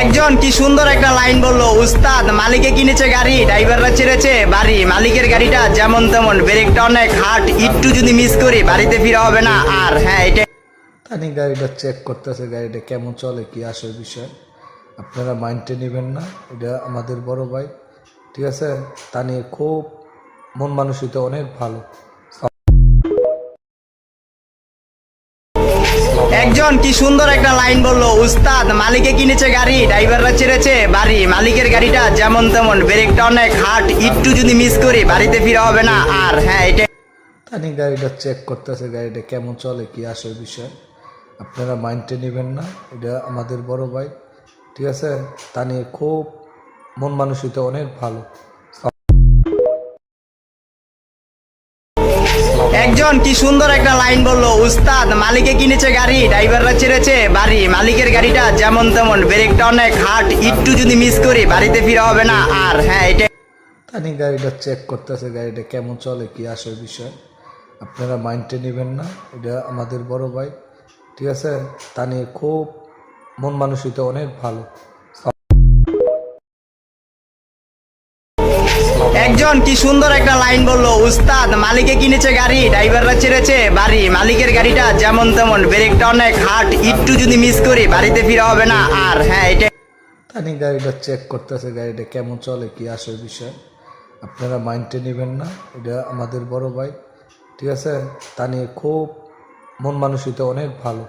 একজন কি সুন্দর একটা লাইন বললো, উস্তাদ মালিকে কিনেছে গাড়ি, ড্রাইভাররা ছেড়েছে বাড়ি। মালিকের গাড়িটা যেমন তেমন, ব্রেকটা অনেক হার্ড, একটু যদি মিস করি বাড়িতে ফিরা হবে না আর। হ্যাঁ, এটা তানি গাড়িটা চেক করতেছে, গাড়িটা কেমন চলে, কি আসল বিষয়। আপনারা মাইন্ডে নেবেন না, এটা আমাদের বড় ভাই, ঠিক আছে। তানি খুব মন মানসিকতা অনেক ভালো। একজন কি সুন্দর একটা লাইন বললো, উস্তাদ মালিকে কিনেছে গাড়ি, ড্রাইভাররা ছেড়েছে বাড়ি। মালিকের গাড়িটা যেমন তেমন, ব্রেকটা অনেক হার্ড, একটু যদি মিস করি বাড়িতে ফিরা হবে না আর। হ্যাঁ, এটা তানি গাড়িটা চেক করতেছে, গাড়িটা কেমন চলে, কি আসল বিষয়। আপনারা মাইন্ডে নেবেন না, এটা আমাদের বড় ভাই, ঠিক আছে। তানি খুব মন মানসিকতা অনেক ভালো। একজন কি সুন্দর একটা লাইন বললো, উস্তাদ মালিকে কিনেছে গাড়ি, ড্রাইভাররা ছেড়েছে বাড়ি। মালিকের গাড়িটা যেমন তেমন, ব্রেকটা অনেক হার্ড, একটু যদি মিস করি বাড়িতে ফিরা হবে না আর। হ্যাঁ, এটা তানি গাড়িটা চেক করতেছে, গাড়িটা কেমন চলে, কি আসল বিষয়। আপনারা মাইন্ডে নেবেন না, এটা আমাদের বড় ভাই, ঠিক আছে। তানি খুব মন মানসিকতা অনেক ভালো। একজন কি সুন্দর একটা লাইন বললো, উস্তাদ মালিকে কিনেছে গাড়ি, ড্রাইভাররা ছেড়েছে বাড়ি। মালিকের গাড়িটা যেমন তেমন, ব্রেকটা অনেক হার্ড, একটু যদি মিস করি বাড়িতে ফিরা হবে না আর। হ্যাঁ, এটা তানি গাড়িটা চেক করতেছে, গাড়িটা কেমন চলে, কি আসল বিষয়। আপনারা মাইন্ডে নেবেন না, এটা আমাদের বড় ভাই, ঠিক আছে। তানি খুব মন মানসিকতা অনেক ভালো।